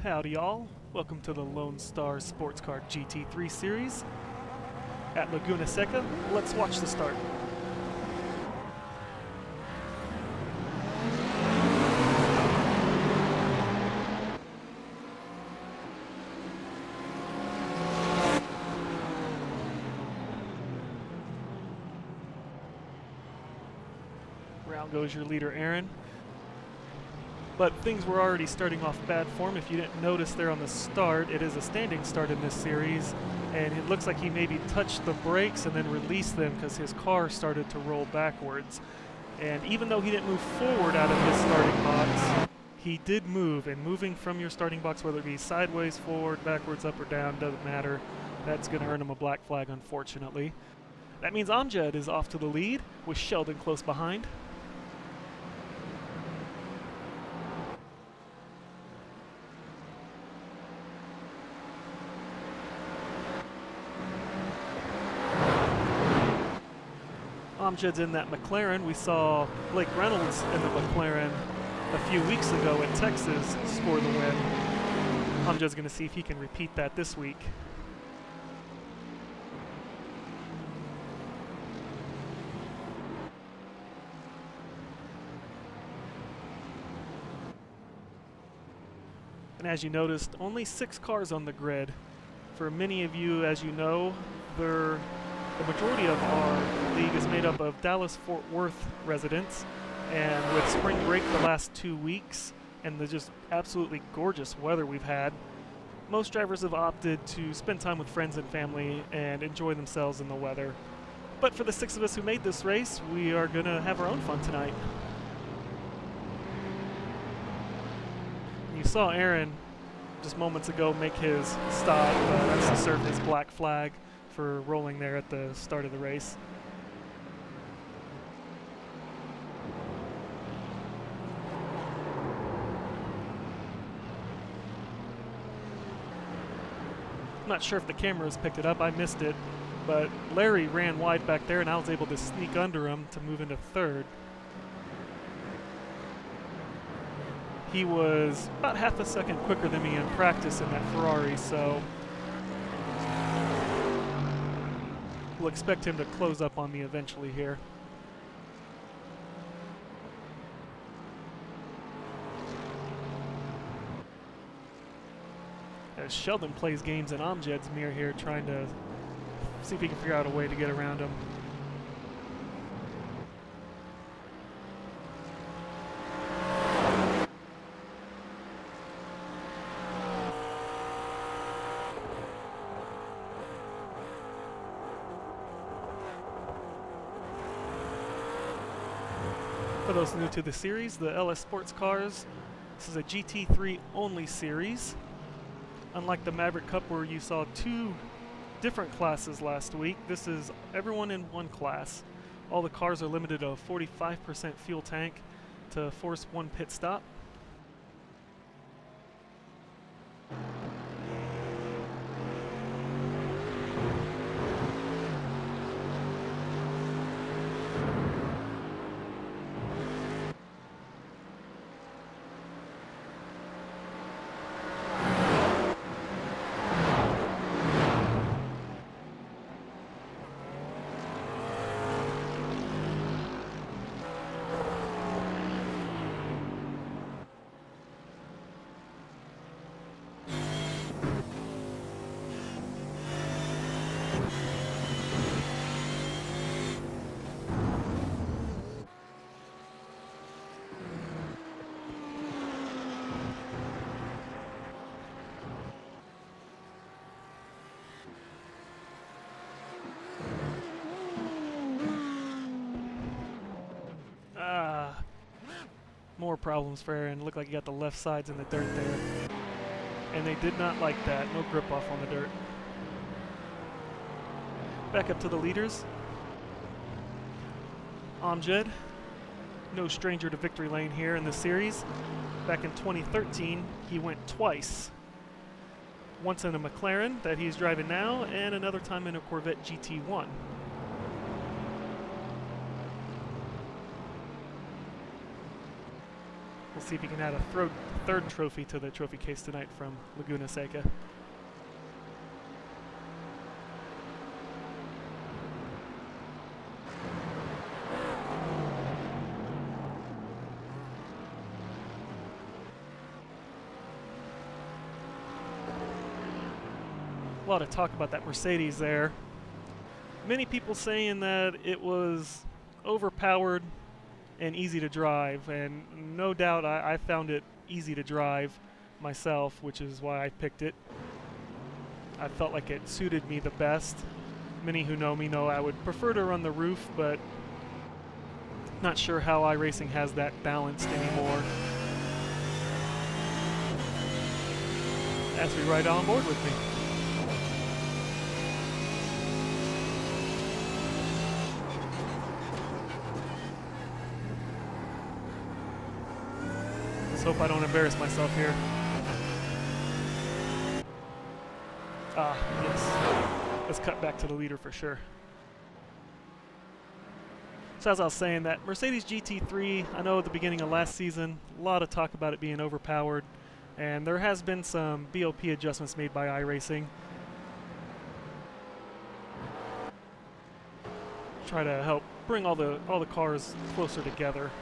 Howdy y'all, welcome to the Lone Star Sports Car GT3 series at Laguna Seca. Let's watch the start. Round goes your leader, Aaron. But things were already starting off bad for him. If you didn't notice there on the start, it is a standing start in this series, and it looks like he maybe touched the brakes and then released them because his car started to roll backwards. And even though he didn't move forward out of his starting box, he did move, and moving from your starting box, whether it be sideways, forward, backwards, up or down, doesn't matter. That's going to earn him a black flag, unfortunately. That means Amjad is off to the lead, with Sheldon close behind. Amjad's in that McLaren. We saw Blake Reynolds in the McLaren a few weeks ago at Texas score the win. Amjad's going to see if he can repeat that this week. And as you noticed, only 6 cars on the grid. For many of you, as you know, the majority of our league is made up of Dallas-Fort Worth residents, and with spring break the last 2 weeks and the just absolutely gorgeous weather we've had, most drivers have opted to spend time with friends and family and enjoy themselves in the weather. But for the 6 of us who made this race, we are going to have our own fun tonight. You saw Aaron just moments ago make his stop. That's to serve his black flag for rolling there at the start of the race. I'm not sure if the cameras picked it up, I missed it, but Larry ran wide back there and I was able to sneak under him to move into third. He was about half a second quicker than me in practice in that Ferrari, so we'll expect him to close up on me eventually here. As Sheldon plays games in Amjad's mirror here, trying to see if he can figure out a way to get around him. For those new to the series, the LS Sports Cars, this is a GT3 only series. Unlike the Maverick Cup where you saw 2 different classes last week, this is everyone in one class. All the cars are limited to a 45% fuel tank to force 1 pit stop. More problems for Aaron. Looked like he got the left sides in the dirt there. And they did not like that. No grip off on the dirt. Back up to the leaders. Amjad, no stranger to victory lane here in the series. Back in 2013, he went twice. Once in a McLaren that he's driving now, and another time in a Corvette GT1. We'll see if he can add a third trophy to the trophy case tonight from Laguna Seca. A lot of talk about that Mercedes there. Many people saying that it was overpowered and easy to drive, and no doubt I found it easy to drive myself, which is why I picked it. I felt like it suited me the best. Many who know me know I would prefer to run the roof, but not sure how iRacing has that balanced anymore. As we ride on board with me. Hope I don't embarrass myself here. Ah, yes. Let's cut back to the leader for sure. So as I was saying, that Mercedes GT3, I know at the beginning of last season, a lot of talk about it being overpowered, and there has been some BOP adjustments made by iRacing. Try to help bring all the cars closer together.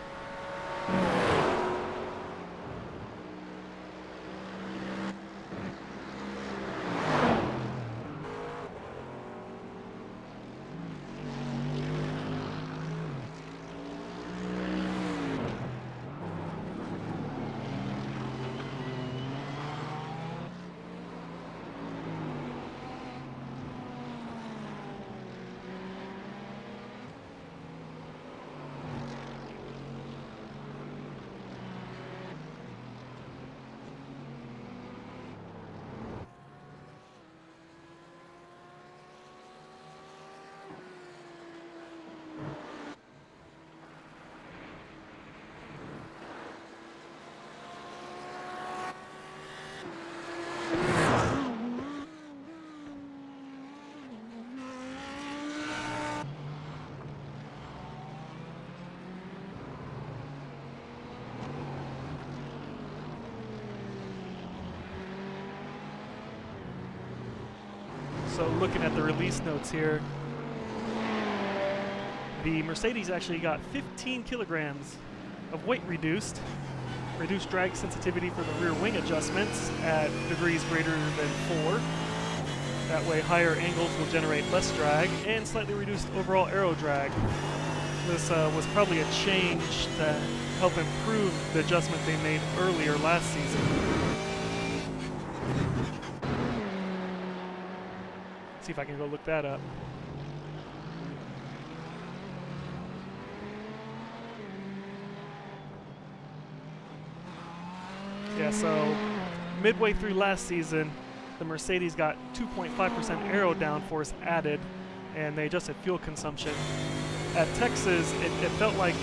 So looking at the release notes here, the Mercedes actually got 15 kilograms of weight reduced drag sensitivity for the rear wing adjustments at degrees greater than 4. That way higher angles will generate less drag, and slightly reduced overall aero drag. This was probably a change to help improve the adjustment they made earlier last season. See if I can go look that up. Yeah, so midway through last season, the Mercedes got 2.5% aero downforce added, and they adjusted fuel consumption. At Texas, it felt like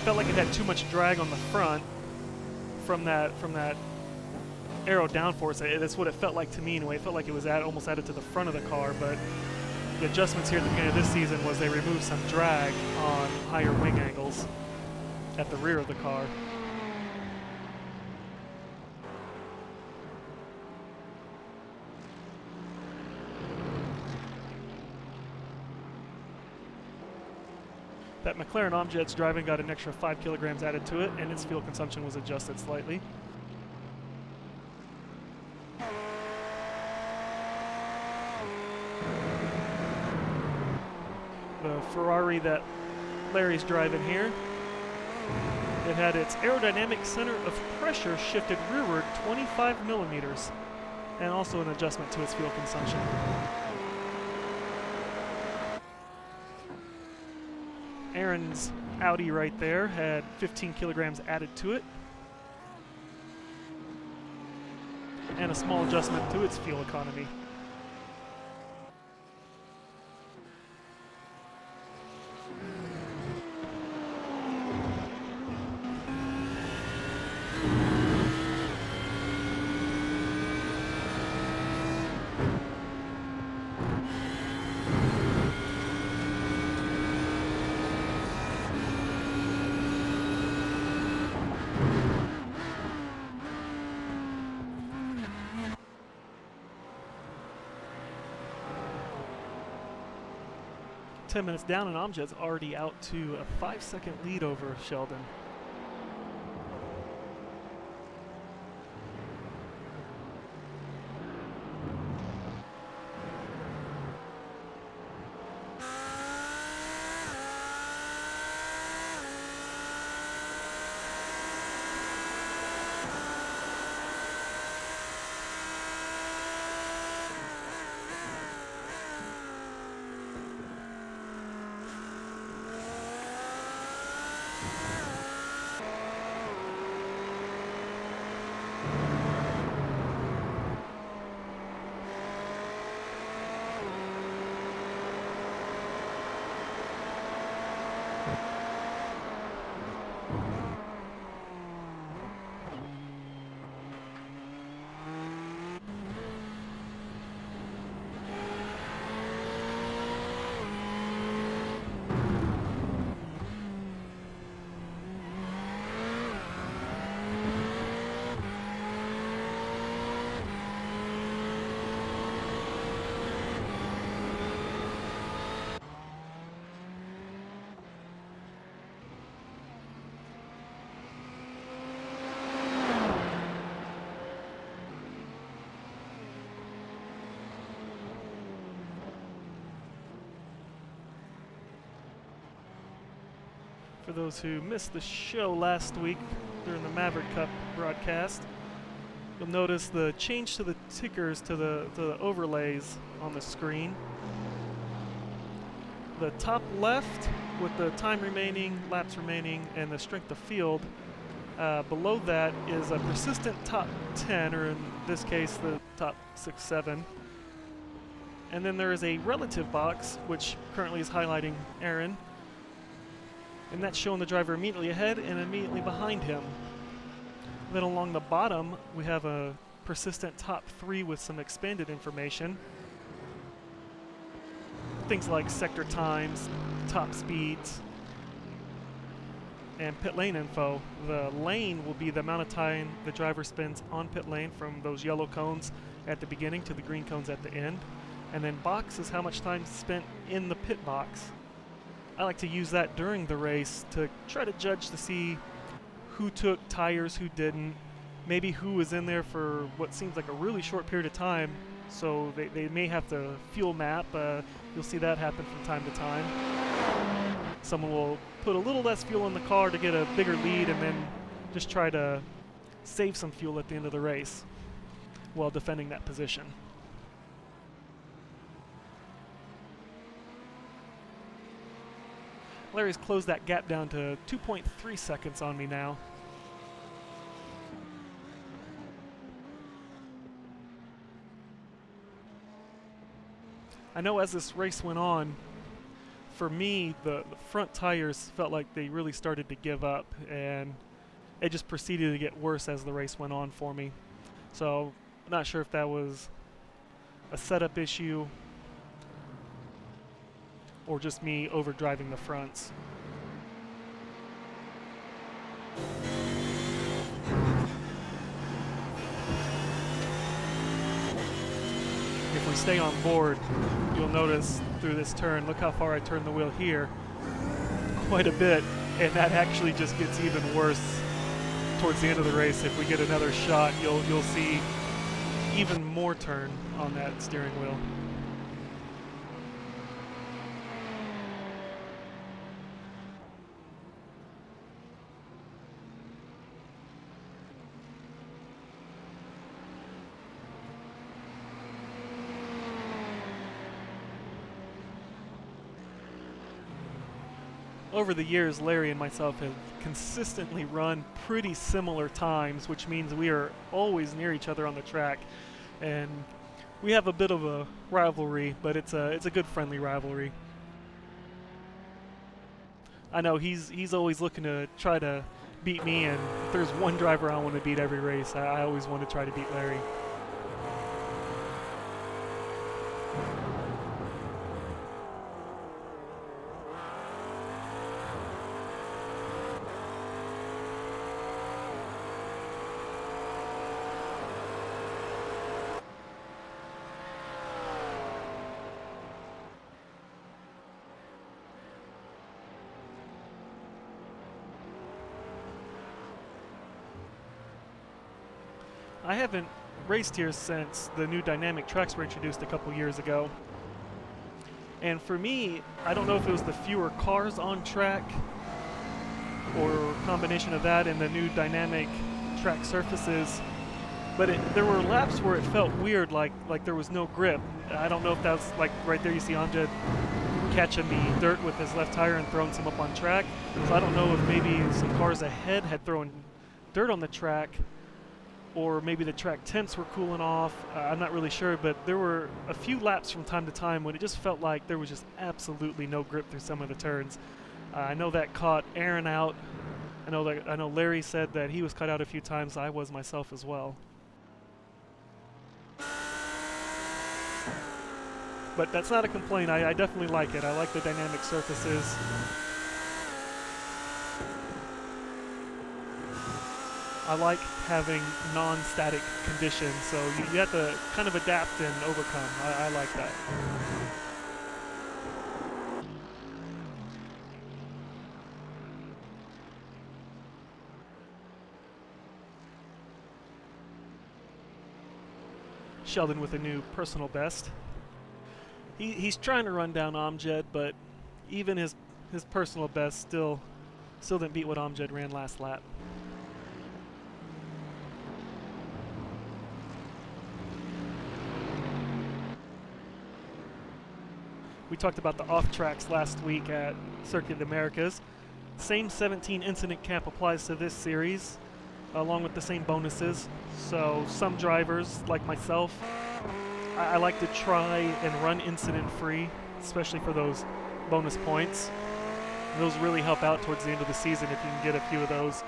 it had too much drag on the front from that aero downforce. That's what it felt like to me anyway. It felt like it was almost added to the front of the car, but the adjustments here at the beginning of this season was they removed some drag on higher wing angles at the rear of the car. That McLaren Omjet's driving got an extra 5 kilograms added to it, and its fuel consumption was adjusted slightly. The Ferrari that Larry's driving here, it had its aerodynamic center of pressure shifted rearward 25 millimeters, and also an adjustment to its fuel consumption. Aaron's Audi right there had 15 kilograms added to it, and a small adjustment to its fuel economy. 10 minutes down, and Amjad's already out to a 5-second lead over Sheldon. For those who missed the show last week during the Maverick Cup broadcast, you'll notice the change to the tickers to the overlays on the screen. The top left with the time remaining, laps remaining, and the strength of field. Below that is a persistent top 10, or in this case the top 6, 7. And then there is a relative box, which currently is highlighting Aaron. And that's showing the driver immediately ahead and immediately behind him. Then along the bottom, we have a persistent top 3 with some expanded information. Things like sector times, top speeds, and pit lane info. The lane will be the amount of time the driver spends on pit lane from those yellow cones at the beginning to the green cones at the end. And then box is how much time spent in the pit box. I like to use that during the race to try to judge to see who took tires, who didn't, maybe who was in there for what seems like a really short period of time, so they may have to fuel map. You'll see that happen from time to time. Someone will put a little less fuel in the car to get a bigger lead and then just try to save some fuel at the end of the race while defending that position. Larry's closed that gap down to 2.3 seconds on me now. I know as this race went on, for me, the front tires felt like they really started to give up, and it just proceeded to get worse as the race went on for me. So I'm not sure if that was a setup issue or just me overdriving the fronts. If we stay on board, you'll notice through this turn, look how far I turned the wheel here, quite a bit, and that actually just gets even worse towards the end of the race. If we get another shot, you'll see even more turn on that steering wheel. Over the years, Larry and myself have consistently run pretty similar times, which means we are always near each other on the track. And we have a bit of a rivalry, but it's a good friendly rivalry. I know he's always looking to try to beat me, and if there's one driver I want to beat every race, I always want to try to beat Larry. I haven't raced here since the new dynamic tracks were introduced a couple years ago. And for me, I don't know if it was the fewer cars on track or a combination of that and the new dynamic track surfaces, but there were laps where it felt weird, like there was no grip. I don't know if that's like right there you see Amjad catching the dirt with his left tire and throwing some up on track. So I don't know if maybe some cars ahead had thrown dirt on the track, or maybe the track temps were cooling off. I'm not really sure, but there were a few laps from time to time when it just felt like there was just absolutely no grip through some of the turns. I know that caught Aaron out. I know Larry said that he was cut out a few times. I was myself as well. But that's not a complaint. I definitely like it. I like the dynamic surfaces. I like having non-static conditions, so you have to kind of adapt and overcome. I like that. Sheldon with a new personal best. He's trying to run down Amjad, but even his personal best still didn't beat what Amjad ran last lap. We talked about the off tracks last week at Circuit of the Americas. Same 17 incident cap applies to this series, along with the same bonuses. So some drivers, like myself, I like to try and run incident free, especially for those bonus points. Those really help out towards the end of the season if you can get a few of those.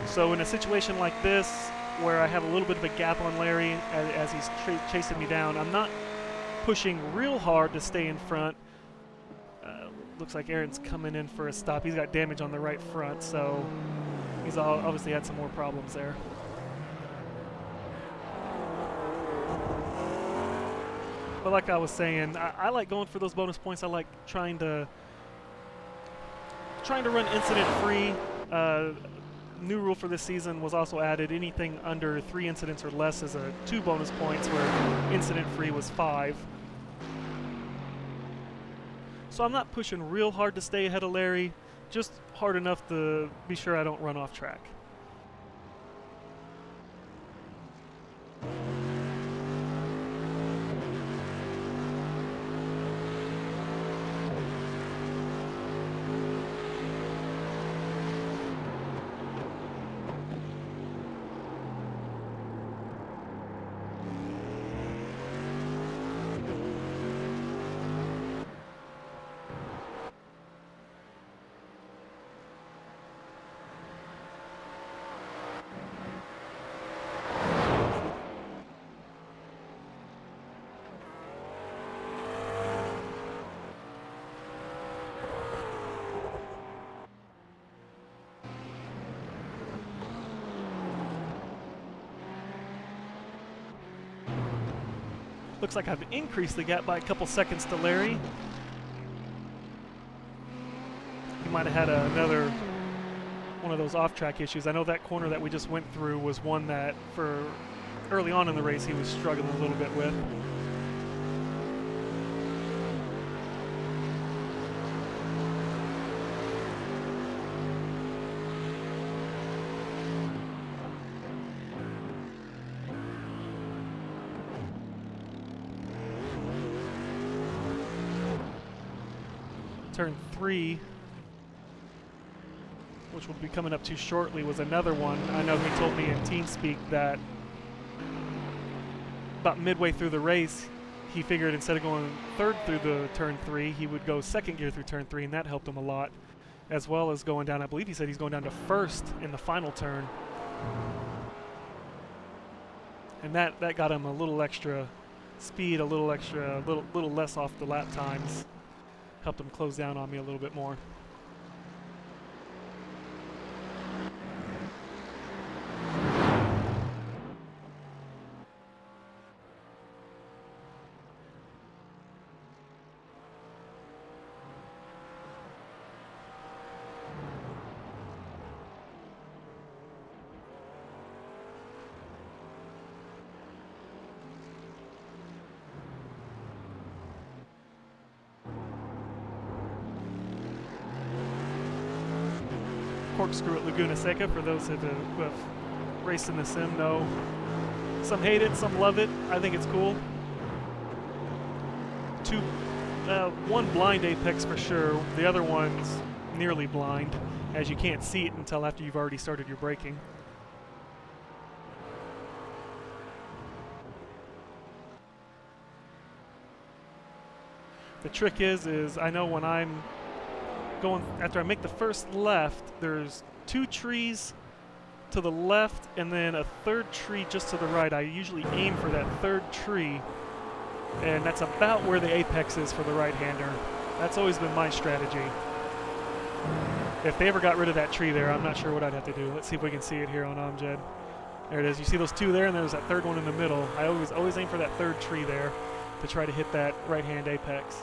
So in a situation like this, where I have a little bit of a gap on Larry as he's chasing me down, I'm not pushing real hard to stay in front. Looks like Aaron's coming in for a stop. He's got damage on the right front, so he's obviously had some more problems there. But like I was saying, I like going for those bonus points. I like trying to run incident free. New rule for this season was also added. Anything under 3 incidents or less is 2 bonus points, where incident free was 5. So I'm not pushing real hard to stay ahead of Larry, just hard enough to be sure I don't run off track. Looks like I've increased the gap by a couple seconds to Larry. He might have had another one of those off-track issues. I know that corner that we just went through was one that, for early on in the race, he was struggling a little bit with. Turn 3, which will be coming up to shortly, was another one. I know he told me in TeamSpeak that about midway through the race, he figured instead of going third through the turn 3, he would go second gear through turn 3, and that helped him a lot, as well as going down, I believe he said he's going down to first in the final turn. And that got him a little extra speed, a little less off the lap times. Helped him close down on me a little bit more. corkscrew at Laguna Seca. For those who have raced in the sim, know some hate it, some love it. I think it's cool. One blind apex for sure. The other one's nearly blind, as you can't see it until after you've already started your braking. The trick is I know when I'm going, after I make the first left, there's 2 trees to the left and then a 3rd tree just to the right. I usually aim for that 3rd tree, and that's about where the apex is for the right-hander. That's always been my strategy. If they ever got rid of that tree there, I'm not sure what I'd have to do. Let's see if we can see it here on Amjad. There it is. You see those 2 there, and there's that 3rd one in the middle. I always aim for that 3rd tree there to try to hit that right-hand apex.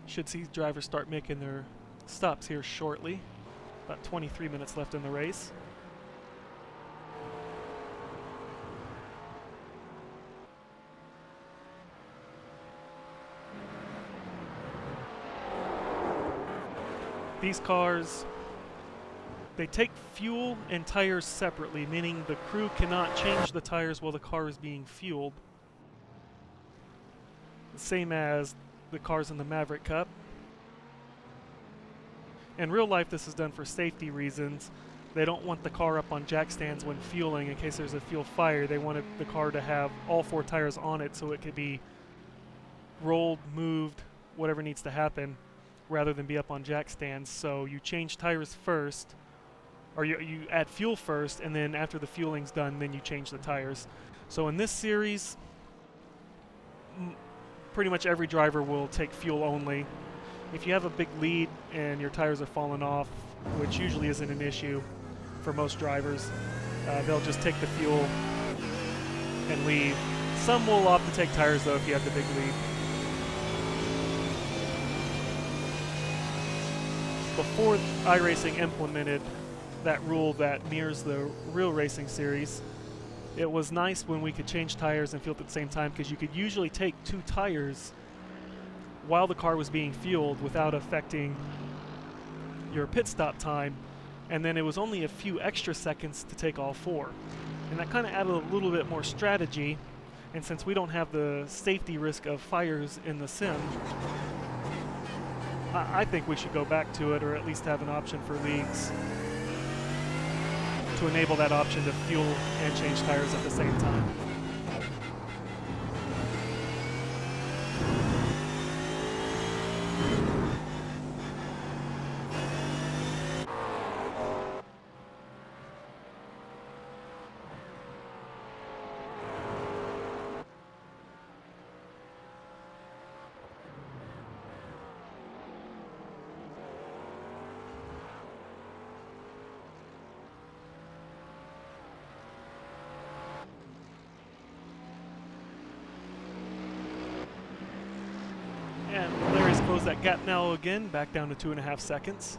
Should see drivers start making their stops here shortly. About 23 minutes left in the race. These cars, they take fuel and tires separately, meaning the crew cannot change the tires while the car is being fueled. Same as the cars in the Maverick Cup. In real life, this is done for safety reasons. They don't want the car up on jack stands when fueling in case there's a fuel fire. They wanted the car to have all 4 tires on it so it could be rolled, moved, whatever needs to happen, rather than be up on jack stands. So you change tires first, or you add fuel first, and then after the fueling's done, then you change the tires. So in this series, pretty much every driver will take fuel only. If you have a big lead and your tires are falling off, which usually isn't an issue for most drivers, they'll just take the fuel and leave. Some will opt to take tires though if you have the big lead. Before iRacing implemented that rule that mirrors the real racing series, it was nice when we could change tires and fuel at the same time, because you could usually take 2 tires while the car was being fueled without affecting your pit stop time, and then it was only a few extra seconds to take all 4. And that kind of added a little bit more strategy, and since we don't have the safety risk of fires in the sim, I think we should go back to it, or at least have an option for leagues to enable that option to fuel and change tires at the same time. And Larry's closed that gap now again, back down to 2.5 seconds.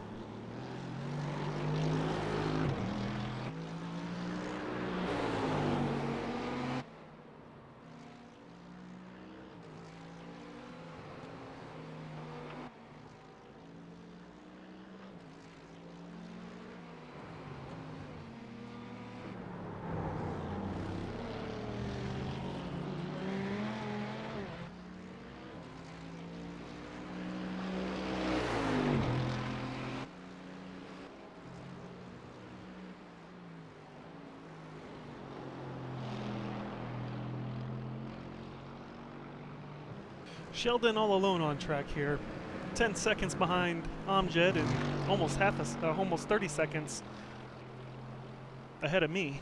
Sheldon all alone on track here, 10 seconds behind Amjad and almost 30 seconds ahead of me.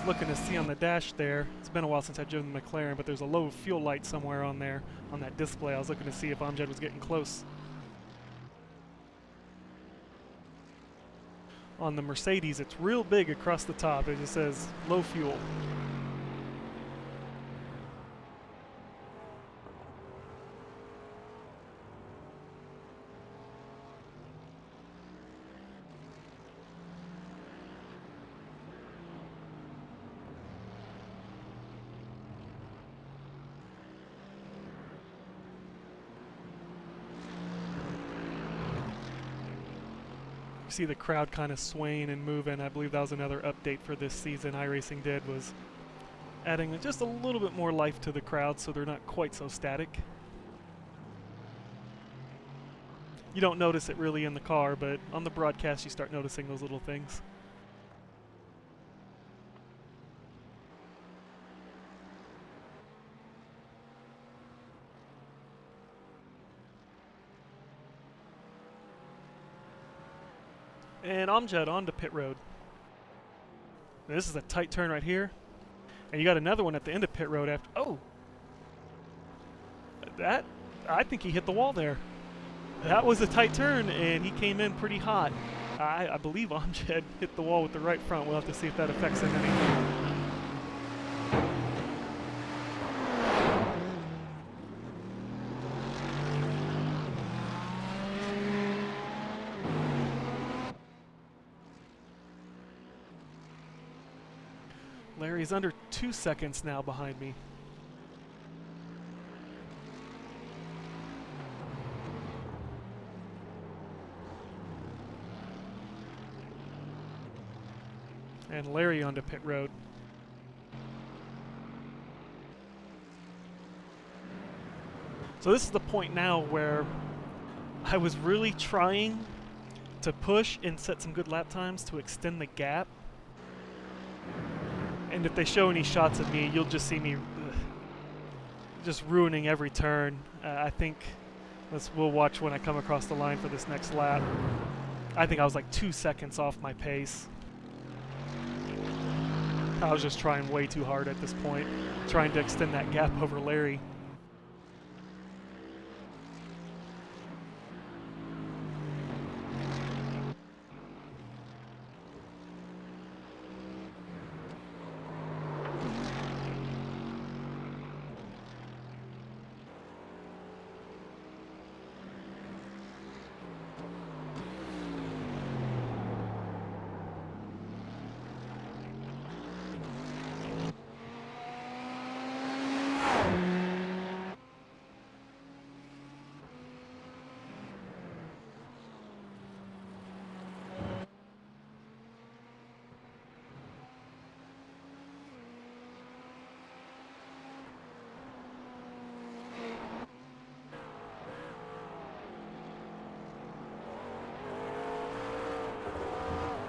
looking to see on the dash there. It's been a while since I've driven the McLaren, but there's a low fuel light somewhere on there on that display. I was looking to see if Amjad was getting close. On the Mercedes, it's real big across the top. It just says low fuel. See the crowd kind of swaying and moving. I believe that was another update for this season iRacing did, was adding just a little bit more life to the crowd so they're not quite so static. You don't notice it really in the car, but on the broadcast you start noticing those little things. And Amjad onto pit road. Now this is a tight turn right here. And you got another one at the end of pit road after. Oh! That, I think he hit the wall there. That was a tight turn, and he came in pretty hot. I believe Amjad hit the wall with the right front. We'll have to see if that affects him anything. Larry's under 2 seconds now behind me. And Larry onto pit road. So this is the point now where I was really trying to push and set some good lap times to extend the gap. And if they show any shots of me, you'll just see me just ruining every turn. I think we'll watch when I come across the line for this next lap. I think I was like 2 seconds off my pace. I was just trying way too hard at this point, trying to extend that gap over Larry.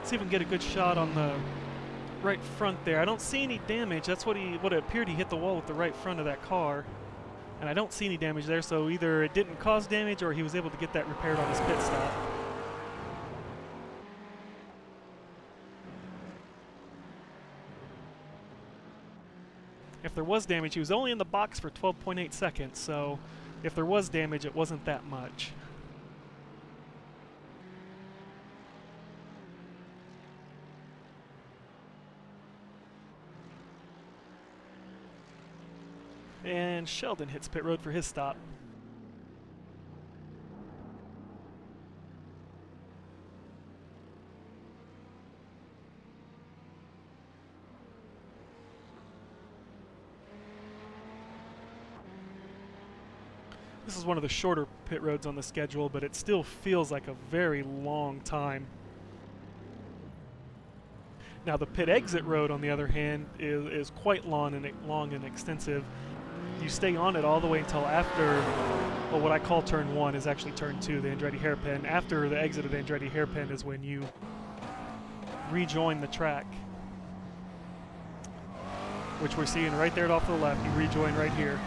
See if we can get a good shot on the right front there. I don't see any damage. That's what it appeared. He hit the wall with the right front of that car. And I don't see any damage there, so either it didn't cause damage or he was able to get that repaired on his pit stop. If there was damage, he was only in the box for 12.8 seconds, so if there was damage, it wasn't that much. And Sheldon hits pit road for his stop. This is one of the shorter pit roads on the schedule, but it still feels like a very long time. Now the pit exit road, on the other hand, is quite long and extensive. You stay on it all the way until after, well, what I call turn 1 is actually turn 2, the Andretti hairpin. After the exit of the Andretti hairpin is when you rejoin the track, which we're seeing right there off to the left. You rejoin right here.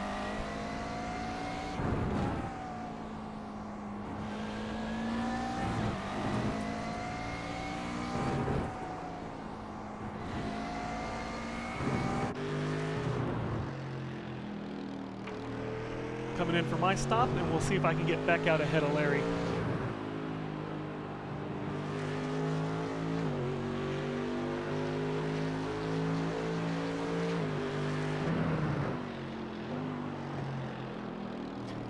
coming in for my stop, and we'll see if I can get back out ahead of Larry.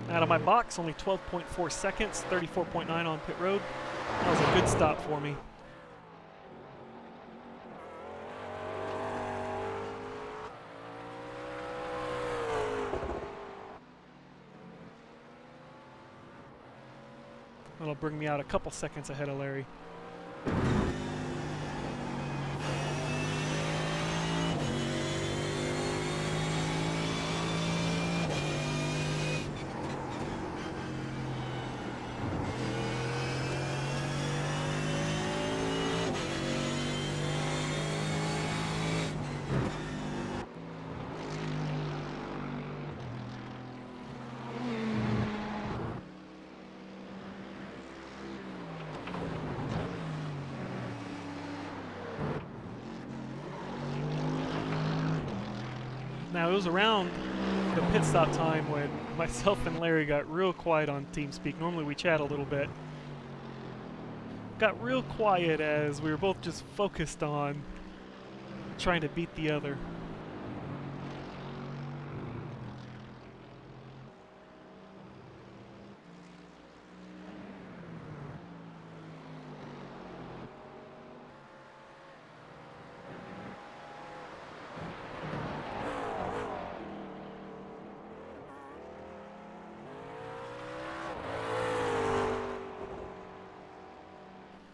Out of my box, only 12.4 seconds, 34.9 on pit road. That was a good stop for me. That'll bring me out a couple seconds ahead of Larry. Now, it was around the pit stop time when myself and Larry got real quiet on TeamSpeak. Normally we chat a little bit. Got real quiet as we were both just focused on trying to beat the other.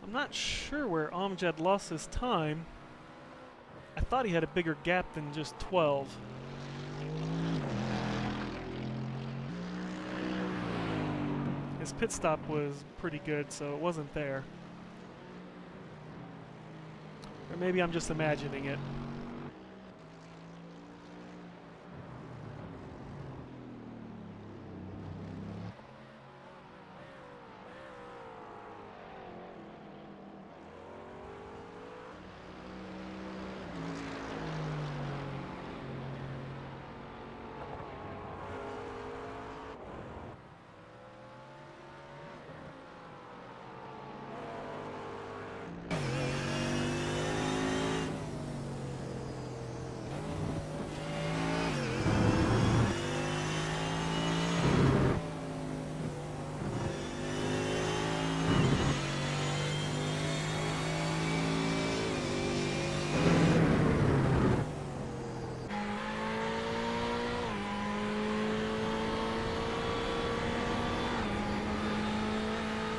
I'm not sure where Amjad lost his time. I thought he had a bigger gap than just 12. His pit stop was pretty good, so it wasn't there. Or maybe I'm just imagining it.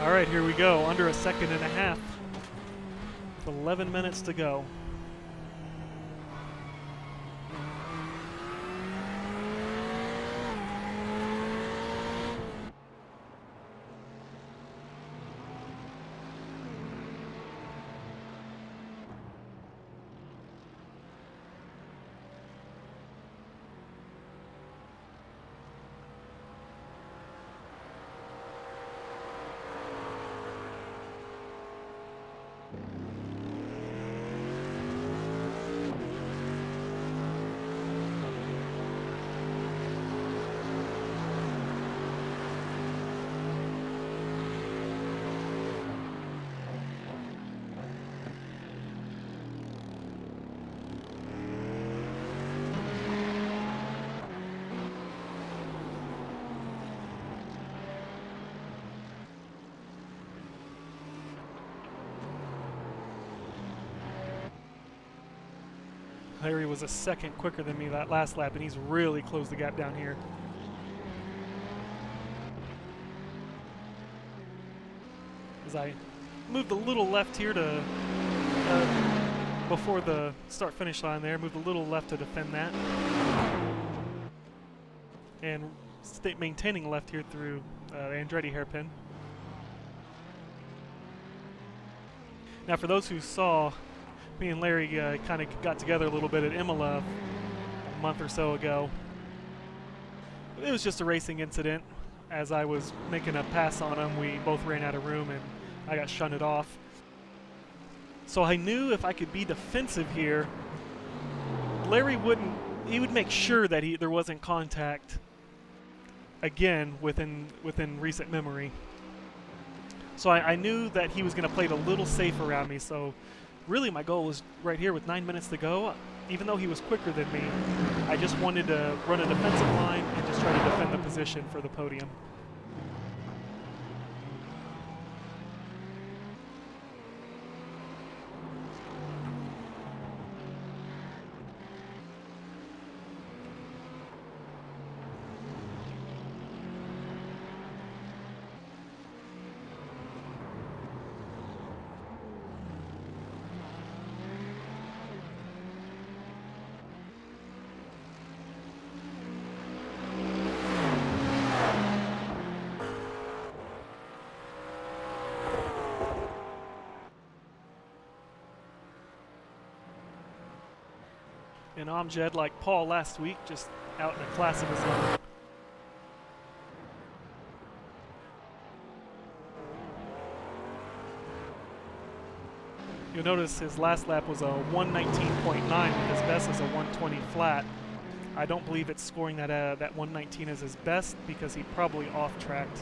All right, here we go. Under a second and a half. 11 minutes to go. Larry was a second quicker than me that last lap, and he's really closed the gap down here. As I moved a little left here to, before the start-finish line there, moved a little left to defend that. And maintaining left here through the Andretti hairpin. Now, for those who saw, me and Larry kind of got together a little bit at Imola a month or so ago. It was just a racing incident. As I was making a pass on him, we both ran out of room and I got shunted off. So I knew if I could be defensive here, Larry would make sure that there wasn't contact again within recent memory. So I knew that he was going to play it a little safe around me. So really my goal was right here with 9 minutes to go. Even though he was quicker than me, I just wanted to run a defensive line and just try to defend the position for the podium. And Amjad, like Paul last week, just out in a class of his own. You'll notice his last lap was a 119.9 with his best is a 120 flat. I don't believe it's scoring that 119 as his best because he probably off-tracked,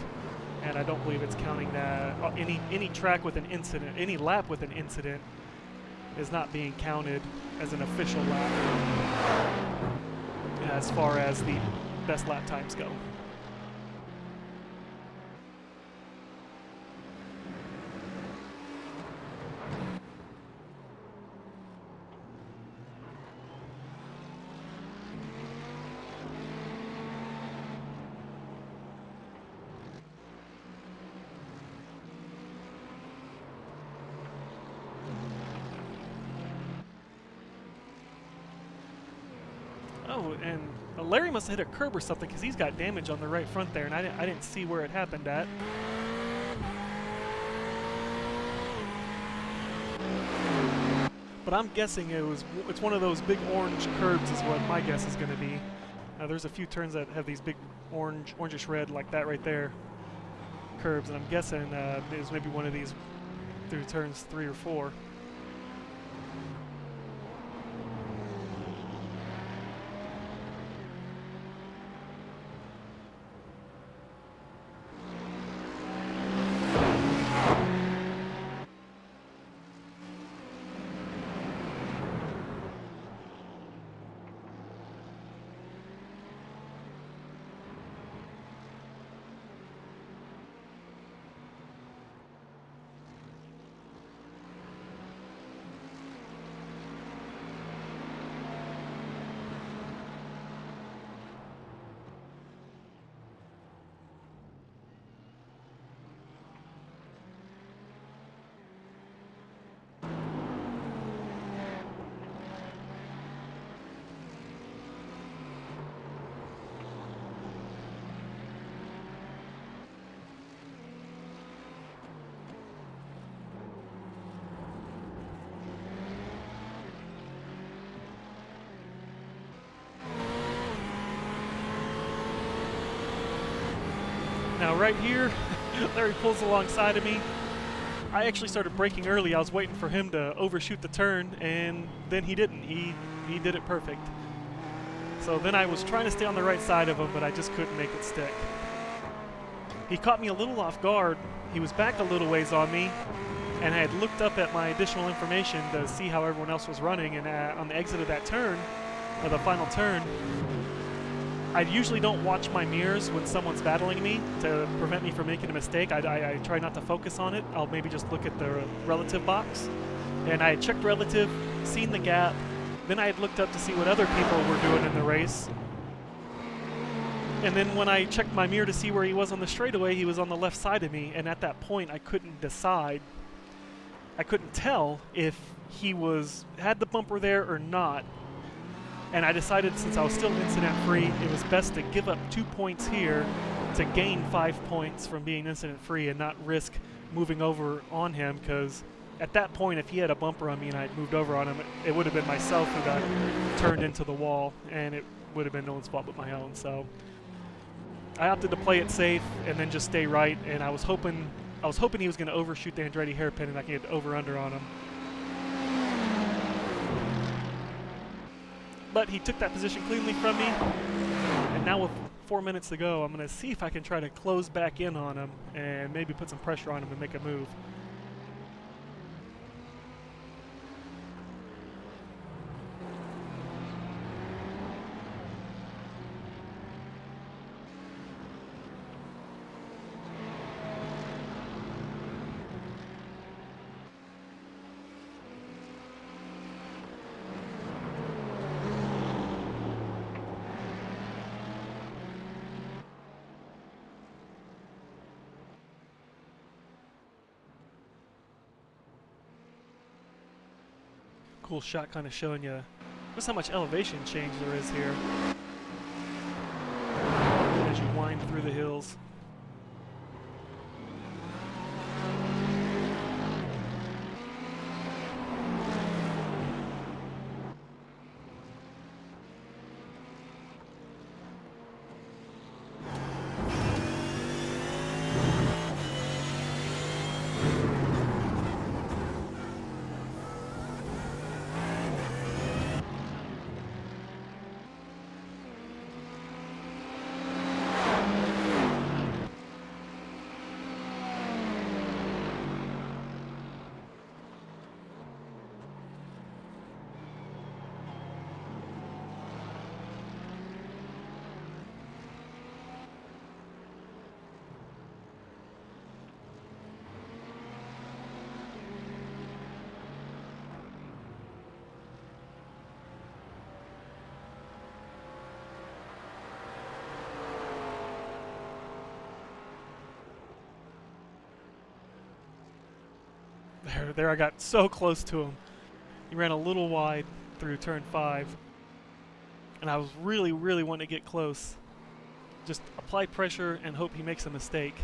and I don't believe it's counting that any track with an incident, any lap with an incident is not being counted as an official lap as far as the best lap times go. Oh, and Larry must have hit a curb or something because he's got damage on the right front there, and I didn't see where it happened at. But I'm guessing it's one of those big orange curbs is what my guess is going to be. There's a few turns that have these big orangish red like that right there curbs, and I'm guessing it was maybe one of these through turns 3 or 4. Now right here, Larry pulls alongside of me. I actually started braking early. I was waiting for him to overshoot the turn, and then he didn't. He did it perfect. So then I was trying to stay on the right side of him, but I just couldn't make it stick. He caught me a little off guard. He was back a little ways on me, and I had looked up at my additional information to see how everyone else was running, and on the exit of that turn, or the final turn, I usually don't watch my mirrors when someone's battling me to prevent me from making a mistake. I try not to focus on it. I'll maybe just look at the relative box. And I had checked relative, seen the gap, then I had looked up to see what other people were doing in the race. And then when I checked my mirror to see where he was on the straightaway, he was on the left side of me, and at that point I couldn't decide. I couldn't tell if he had the bumper there or not. And I decided, since I was still incident-free, it was best to give up 2 points here to gain 5 points from being incident-free and not risk moving over on him, because at that point, if he had a bumper on me and I had moved over on him, it would have been myself who got turned into the wall, and it would have been no one's fault but my own. So I opted to play it safe and then just stay right, and I was hoping he was going to overshoot the Andretti hairpin and I could get over-under on him. But he took that position cleanly from me, and now with 4 minutes to go. I'm going to see if I can try to close back in on him and maybe put some pressure on him and make a move. Cool shot, kind of showing you just how much elevation change there is here as you wind through the hills. There I got so close to him. He ran a little wide through turn 5. And I was really wanting to get close. Just apply pressure and hope he makes a mistake.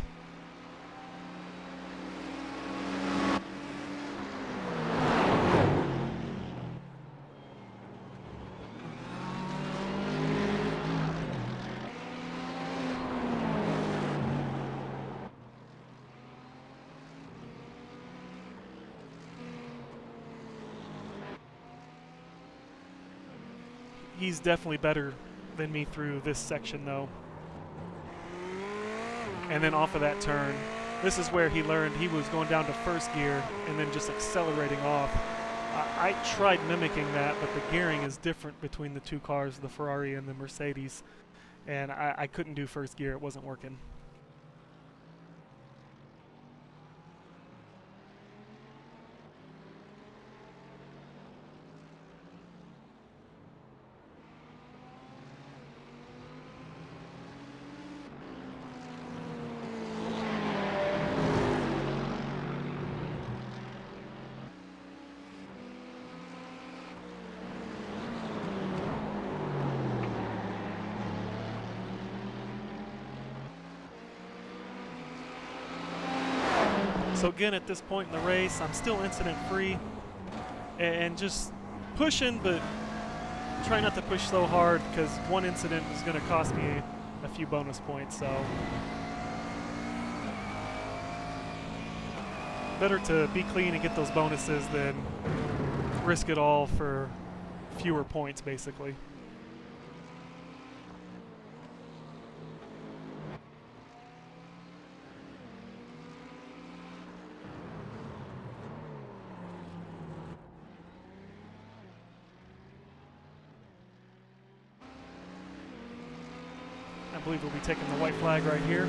He's definitely better than me through this section though. And then off of that turn, this is where he learned he was going down to first gear and then just accelerating off. I tried mimicking that, but the gearing is different between the two cars, the Ferrari and the Mercedes. And I couldn't do first gear, it wasn't working. So again, at this point in the race, I'm still incident free and just pushing, but try not to push so hard because one incident is going to cost me a few bonus points. So better to be clean and get those bonuses than risk it all for fewer points, basically. I believe we'll be taking the white flag right here.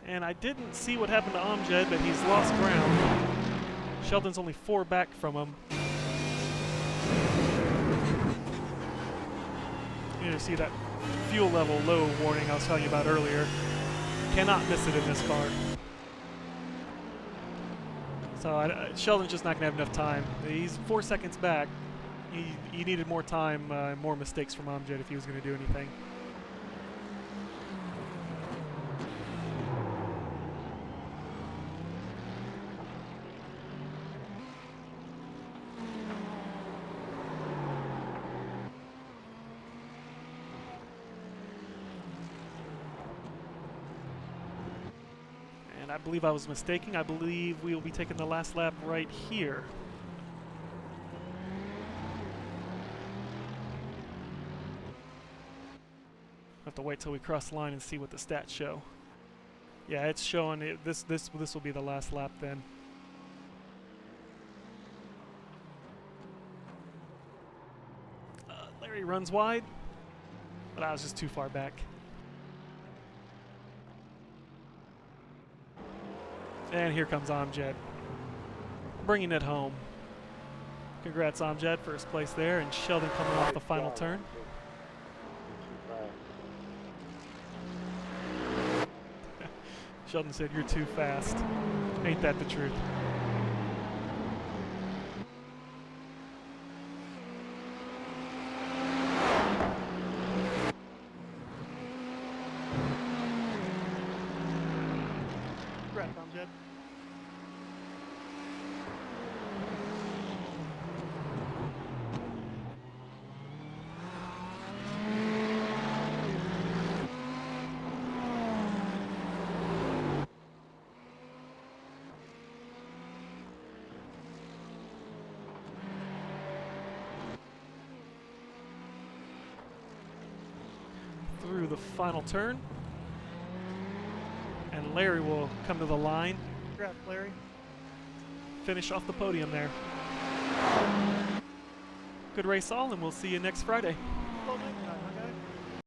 And I didn't see what happened to Amjad, but he's lost ground. Sheldon's only 4 back from him. You see that fuel level low warning I was telling you about earlier. Cannot miss it in this car. So Sheldon's just not going to have enough time. He's 4 seconds back. He needed more time, more mistakes from Amjad if he was going to do anything. I believe I was mistaken. I believe we will be taking the last lap right here. Have to wait till we cross the line and see what the stats show. Yeah, it's showing it. This will be the last lap then. Larry runs wide, but I was just too far back. And here comes Amjad, bringing it home. Congrats, Amjad, first place there, and Sheldon coming off the final turn. Sheldon said, "You're too fast." Ain't that the truth? Congrats, Amjad. Through the final turn, and Larry will come to the line. Congrats, Larry. Finish off the podium there. Good race all, and we'll see you next Friday.